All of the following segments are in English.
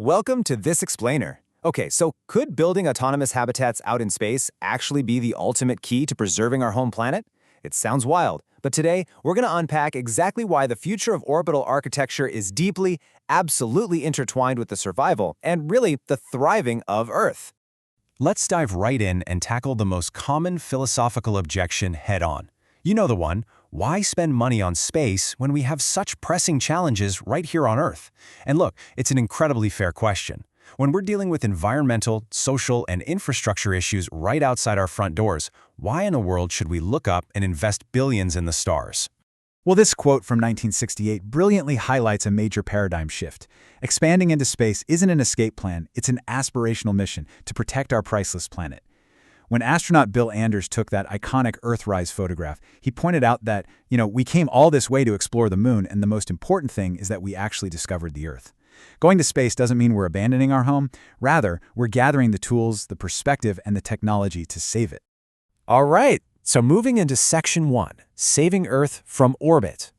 Welcome to This Explainer. Okay, so could building autonomous habitats out in space actually be the ultimate key to preserving our home planet? It sounds wild, but today we're going to unpack exactly why the future of orbital architecture is deeply, absolutely intertwined with the survival and really the thriving of Earth. Let's dive right in and tackle the most common philosophical objection head-on. You know the one, why spend money on space when we have such pressing challenges right here on Earth? And look, it's an incredibly fair question. When we're dealing with environmental, social, and infrastructure issues right outside our front doors, why in the world should we look up and invest billions in the stars? Well, this quote from 1968 brilliantly highlights a major paradigm shift. Expanding into space isn't an escape plan, it's an aspirational mission to protect our priceless planet. When astronaut Bill Anders took that iconic Earthrise photograph, he pointed out that, we came all this way to explore the moon, and the most important thing is that we actually discovered the Earth. Going to space doesn't mean we're abandoning our home. Rather, we're gathering the tools, the perspective, and the technology to save it. All right, so moving into Section 1, Saving Earth from Orbit.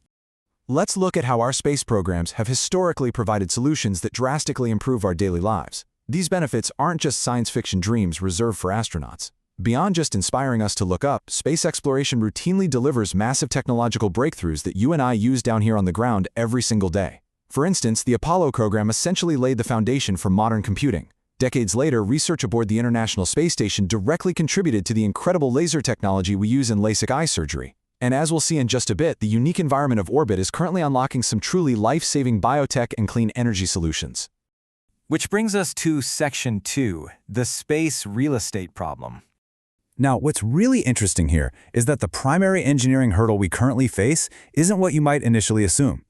Let's look at how our space programs have historically provided solutions that drastically improve our daily lives. These benefits aren't just science fiction dreams reserved for astronauts. Beyond just inspiring us to look up, space exploration routinely delivers massive technological breakthroughs that you and I use down here on the ground every single day. For instance, the Apollo program essentially laid the foundation for modern computing. Decades later, research aboard the International Space Station directly contributed to the incredible laser technology we use in LASIK eye surgery. And as we'll see in just a bit, the unique environment of orbit is currently unlocking some truly life-saving biotech and clean energy solutions. Which brings us to Section 2, the space real estate problem. Now, what's really interesting here is that the primary engineering hurdle we currently face isn't what you might initially assume.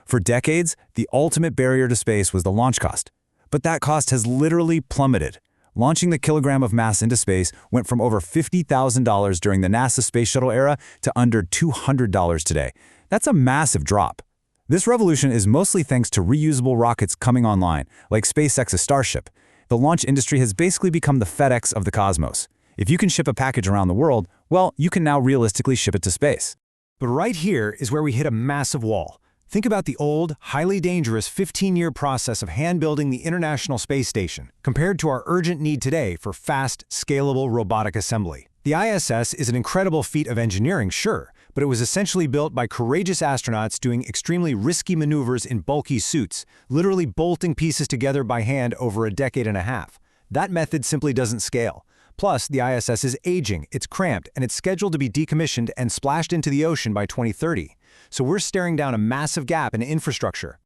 For decades, the ultimate barrier to space was the launch cost. But that cost has literally plummeted. Launching the kilogram of mass into space went from over $50,000 during the NASA Space Shuttle era to under $200 today. That's a massive drop. This revolution is mostly thanks to reusable rockets coming online, like SpaceX's Starship. The launch industry has basically become the FedEx of the cosmos. If you can ship a package around the world, well, you can now realistically ship it to space. But right here is where we hit a massive wall. Think about the old, highly dangerous 15-year process of hand-building the International Space Station, compared to our urgent need today for fast, scalable robotic assembly. The ISS is an incredible feat of engineering, sure, but it was essentially built by courageous astronauts doing extremely risky maneuvers in bulky suits, literally bolting pieces together by hand over a decade and a half. That method simply doesn't scale. Plus, the ISS is aging, it's cramped, and it's scheduled to be decommissioned and splashed into the ocean by 2030. So we're staring down a massive gap in infrastructure.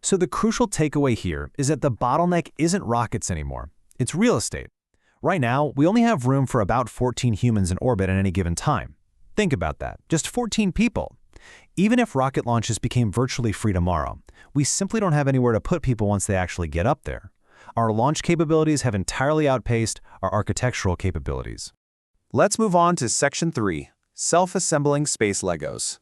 So the crucial takeaway here is that the bottleneck isn't rockets anymore. It's real estate. Right now, we only have room for about 14 humans in orbit at any given time. Think about that, just 14 people. Even if rocket launches became virtually free tomorrow, we simply don't have anywhere to put people once they actually get up there. Our launch capabilities have entirely outpaced our architectural capabilities. Let's move on to Section 3, Self-Assembling Space Legos.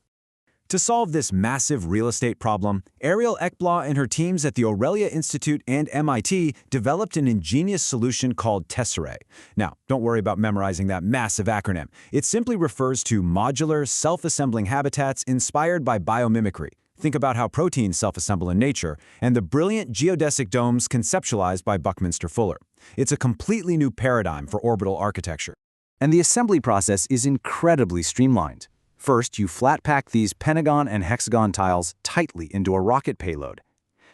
To solve this massive real estate problem, Ariel Ekblaw and her teams at the Aurelia Institute and MIT developed an ingenious solution called Tesserae. Now, don't worry about memorizing that massive acronym. It simply refers to modular, self-assembling habitats inspired by biomimicry. Think about how proteins self-assemble in nature, and the brilliant geodesic domes conceptualized by Buckminster Fuller. It's a completely new paradigm for orbital architecture. And the assembly process is incredibly streamlined. First, you flat pack these pentagon and hexagon tiles tightly into a rocket payload.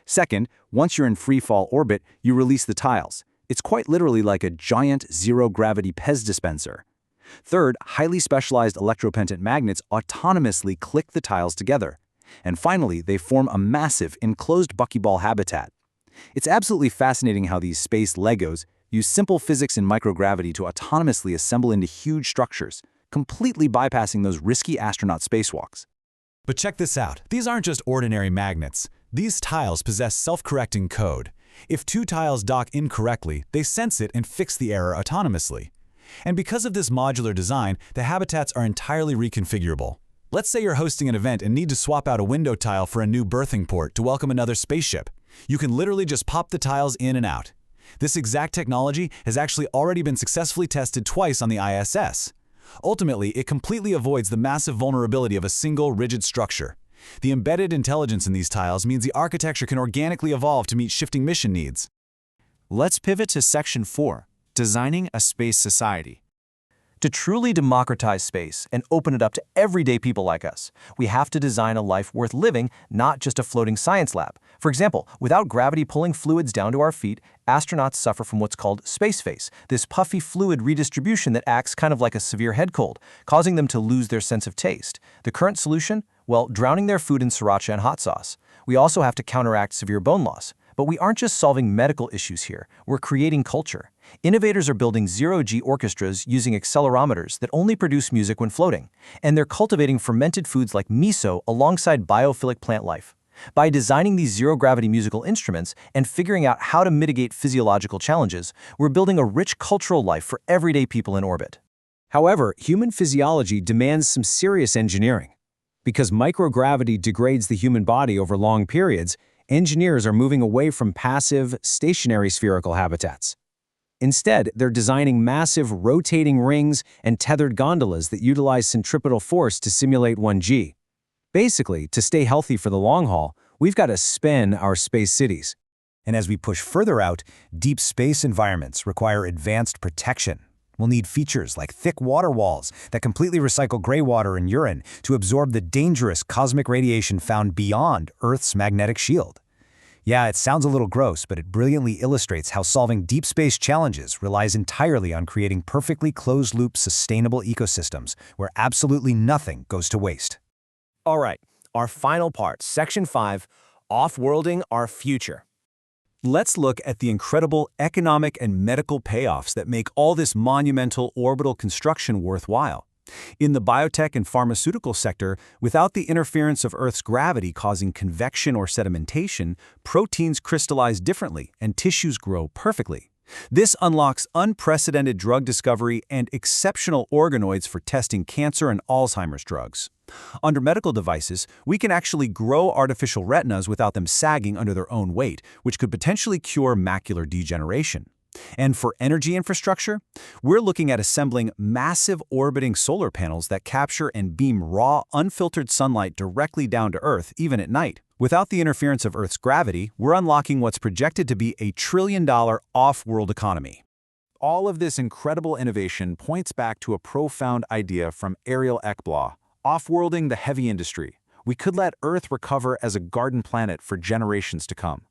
Second, once you're in free-fall orbit, you release the tiles. It's quite literally like a giant zero-gravity Pez dispenser. Third, highly specialized electropentant magnets autonomously click the tiles together. And finally, they form a massive enclosed buckyball habitat. It's absolutely fascinating how these space Legos use simple physics and microgravity to autonomously assemble into huge structures, completely bypassing those risky astronaut spacewalks. But check this out. These aren't just ordinary magnets. These tiles possess self-correcting code. If two tiles dock incorrectly, they sense it and fix the error autonomously. And because of this modular design, the habitats are entirely reconfigurable. Let's say you're hosting an event and need to swap out a window tile for a new berthing port to welcome another spaceship. You can literally just pop the tiles in and out. This exact technology has actually already been successfully tested twice on the ISS. Ultimately, it completely avoids the massive vulnerability of a single, rigid structure. The embedded intelligence in these tiles means the architecture can organically evolve to meet shifting mission needs. Let's pivot to Section 4, Designing a Space Society. To truly democratize space and open it up to everyday people like us, we have to design a life worth living, not just a floating science lab. For example, without gravity pulling fluids down to our feet, astronauts suffer from what's called space face, this puffy fluid redistribution that acts kind of like a severe head cold, causing them to lose their sense of taste. The current solution? Well, drowning their food in sriracha and hot sauce. We also have to counteract severe bone loss. But we aren't just solving medical issues here, we're creating culture. Innovators are building zero-G orchestras using accelerometers that only produce music when floating, and they're cultivating fermented foods like miso alongside biophilic plant life. By designing these zero-gravity musical instruments and figuring out how to mitigate physiological challenges, we're building a rich cultural life for everyday people in orbit. However, human physiology demands some serious engineering. Because microgravity degrades the human body over long periods, engineers are moving away from passive, stationary spherical habitats. Instead, they're designing massive rotating rings and tethered gondolas that utilize centripetal force to simulate 1G. Basically, to stay healthy for the long haul, we've got to spin our space cities. And as we push further out, deep space environments require advanced protection. We'll need features like thick water walls that completely recycle gray water and urine to absorb the dangerous cosmic radiation found beyond Earth's magnetic shield. Yeah, it sounds a little gross, but it brilliantly illustrates how solving deep space challenges relies entirely on creating perfectly closed-loop, sustainable ecosystems where absolutely nothing goes to waste. All right, our final part, Section 5, Off-worlding our future. Let's look at the incredible economic and medical payoffs that make all this monumental orbital construction worthwhile. In the biotech and pharmaceutical sector, without the interference of Earth's gravity causing convection or sedimentation, proteins crystallize differently and tissues grow perfectly. This unlocks unprecedented drug discovery and exceptional organoids for testing cancer and Alzheimer's drugs. Under medical devices, we can actually grow artificial retinas without them sagging under their own weight, which could potentially cure macular degeneration. And for energy infrastructure, we're looking at assembling massive orbiting solar panels that capture and beam raw, unfiltered sunlight directly down to Earth, even at night. Without the interference of Earth's gravity, we're unlocking what's projected to be a $1 trillion off-world economy. All of this incredible innovation points back to a profound idea from Ariel Ekblad: off-worlding the heavy industry. We could let Earth recover as a garden planet for generations to come.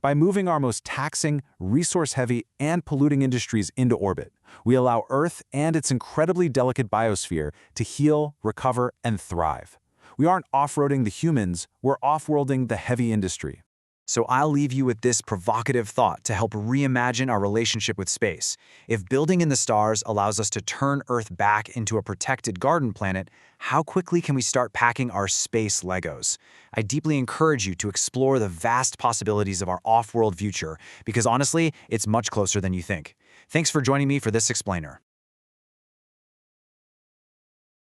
By moving our most taxing, resource-heavy, and polluting industries into orbit, we allow Earth and its incredibly delicate biosphere to heal, recover, and thrive. We aren't off-roading the humans, we're off-worlding the heavy industry. So I'll leave you with this provocative thought to help reimagine our relationship with space. If building in the stars allows us to turn Earth back into a protected garden planet, how quickly can we start packing our space Legos? I deeply encourage you to explore the vast possibilities of our off-world future, because honestly, it's much closer than you think. Thanks for joining me for this explainer.